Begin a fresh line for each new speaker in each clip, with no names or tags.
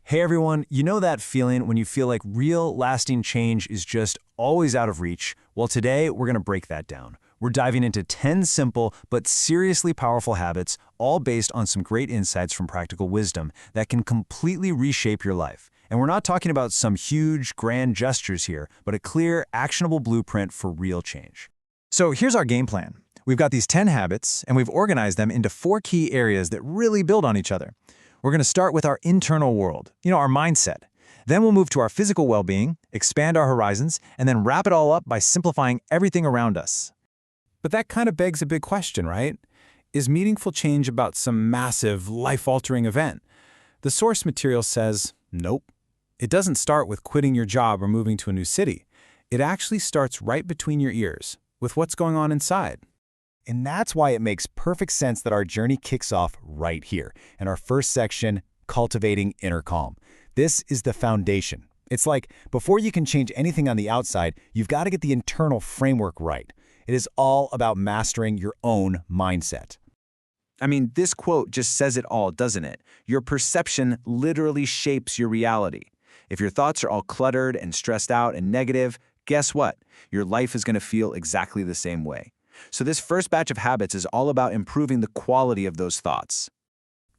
Hey everyone, you know that feeling when you feel like real, lasting change is just always out of reach? Well, today we're going to break that down. We're diving into 10 simple but seriously powerful habits, all based on some great insights from practical wisdom that can completely reshape your life. And we're not talking about some huge, grand gestures here, but a clear, actionable blueprint for real change.
So here's our game plan. We've got these 10 habits, and we've organized them into 4 key areas that really build on each other. We're going to start with our internal world, our mindset. Then we'll move to our physical well-being, expand our horizons, and then wrap it all up by simplifying everything around us.
But that kind of begs a big question, right? Is meaningful change about some massive, life-altering event? The source material says, nope. It doesn't start with quitting your job or moving to a new city. It actually starts right between your ears, with what's going on inside.
And that's why it makes perfect sense that our journey kicks off right here, in our first section, Cultivating Inner Calm. This is the foundation. It's like, before you can change anything on the outside, you've got to get the internal framework right. It is all about mastering your own mindset.
I mean, this quote just says it all, doesn't it? Your perception literally shapes your reality. If your thoughts are all cluttered and stressed out and negative, guess what? Your life is going to feel exactly the same way. So this first batch of habits is all about improving the quality of those thoughts.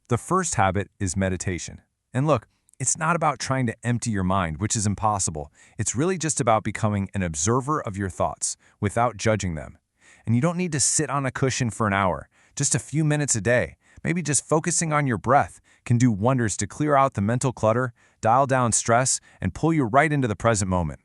The first habit is meditation. And look, it's not about trying to empty your mind, which is impossible. It's really just about becoming an observer of your thoughts without judging them. And you don't need to sit on a cushion for an hour. Just a few minutes a day, maybe just focusing on your breath, can do wonders to clear out the mental clutter, dial down stress, and pull you right into the present moment.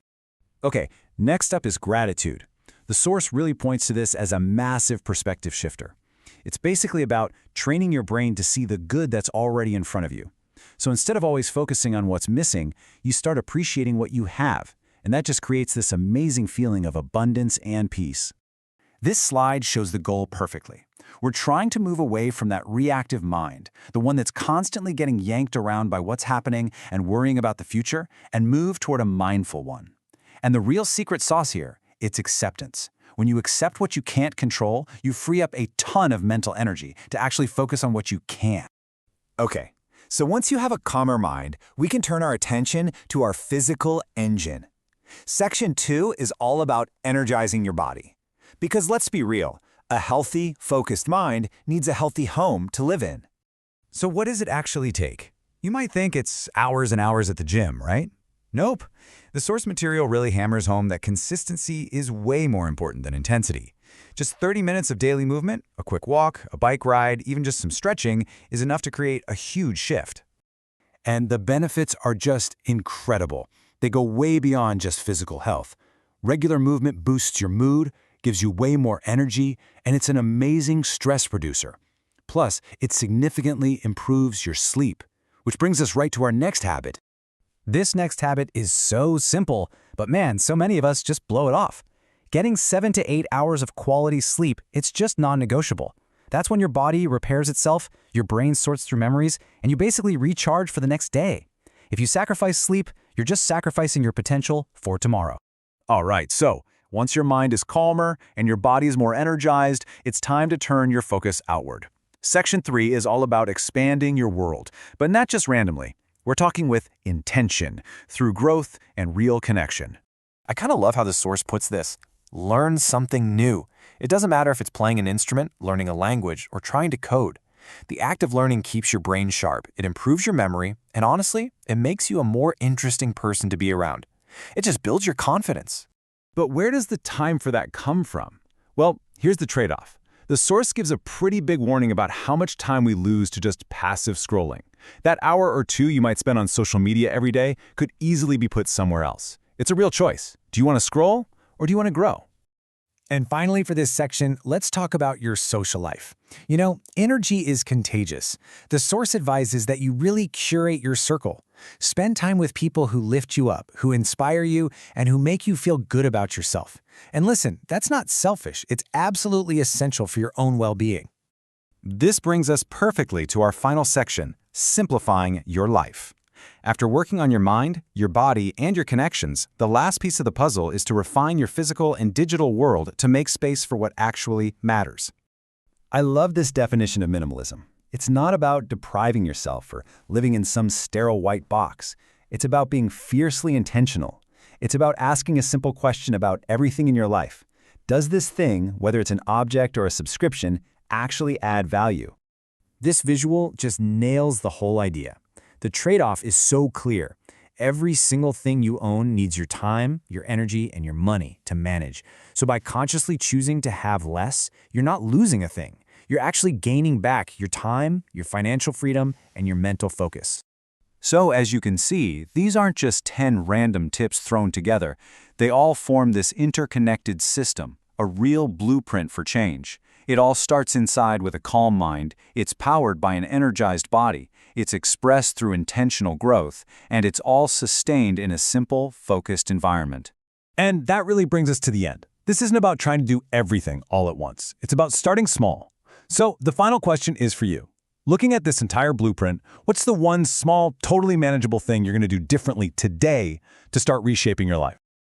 Okay, next up is gratitude. The source really points to this as a massive perspective shifter. It's basically about training your brain to see the good that's already in front of you. So instead of always focusing on what's missing, you start appreciating what you have, and that just creates this amazing feeling of abundance and peace. This slide shows the goal perfectly. We're trying to move away from that reactive mind, the one that's constantly getting yanked around by what's happening and worrying about the future, and move toward a mindful one. And the real secret sauce here, it's acceptance. When you accept what you can't control, you free up a ton of mental energy to actually focus on what you can. Okay, so once you have a calmer mind, we can turn our attention to our physical engine. Section 2 is all about energizing your body. Because let's be real, a healthy, focused mind needs a healthy home to live in.
So what does it actually take? You might think it's hours and hours at the gym, right? Nope. The source material really hammers home that consistency is way more important than intensity. Just 30 minutes of daily movement, a quick walk, a bike ride, even just some stretching is enough to create a huge shift.
And the benefits are just incredible. They go way beyond just physical health. Regular movement boosts your mood, gives you way more energy, and it's an amazing stress reducer. Plus, it significantly improves your sleep, which brings us right to our next habit.
This next habit is so simple, but man, so many of us just blow it off. Getting 7 to 8 hours of quality sleep, it's just non-negotiable. That's when your body repairs itself, your brain sorts through memories, and you basically recharge for the next day. If you sacrifice sleep, you're just sacrificing your potential for tomorrow.
All right, so once your mind is calmer and your body is more energized, it's time to turn your focus outward. Section 3 is all about expanding your world, but not just randomly. We're talking with intention, through growth and real connection. I kind of love how the source puts this. Learn something new. It doesn't matter if it's playing an instrument, learning a language, or trying to code. The act of learning keeps your brain sharp, it improves your memory, and honestly, it makes you a more interesting person to be around. It just builds your confidence.
But where does the time for that come from? Well, here's the trade-off. The source gives a pretty big warning about how much time we lose to just passive scrolling. That hour or two you might spend on social media every day could easily be put somewhere else. It's a real choice. Do you want to scroll or do you want to grow?
And finally, for this section, let's talk about your social life. Energy is contagious. The source advises that you really curate your circle. Spend time with people who lift you up, who inspire you, and who make you feel good about yourself. And listen, that's not selfish. It's absolutely essential for your own well-being.
This brings us perfectly to our final section, simplifying your life. After working on your mind, your body, and your connections, the last piece of the puzzle is to refine your physical and digital world to make space for what actually matters. I love this definition of minimalism. It's not about depriving yourself or living in some sterile white box. It's about being fiercely intentional. It's about asking a simple question about everything in your life. Does this thing, whether it's an object or a subscription, actually add value?
This visual just nails the whole idea. The trade-off is so clear. Every single thing you own needs your time, your energy, and your money to manage. So by consciously choosing to have less, you're not losing a thing. You're actually gaining back your time, your financial freedom, and your mental focus.
So, as you can see, these aren't just 10 random tips thrown together. They all form this interconnected system, a real blueprint for change. It all starts inside with a calm mind, it's powered by an energized body, it's expressed through intentional growth, and it's all sustained in a simple, focused environment.
And that really brings us to the end. This isn't about trying to do everything all at once. It's about starting small. So the final question is for you. Looking at this entire blueprint, what's the one small, totally manageable thing you're going to do differently today to start reshaping your life?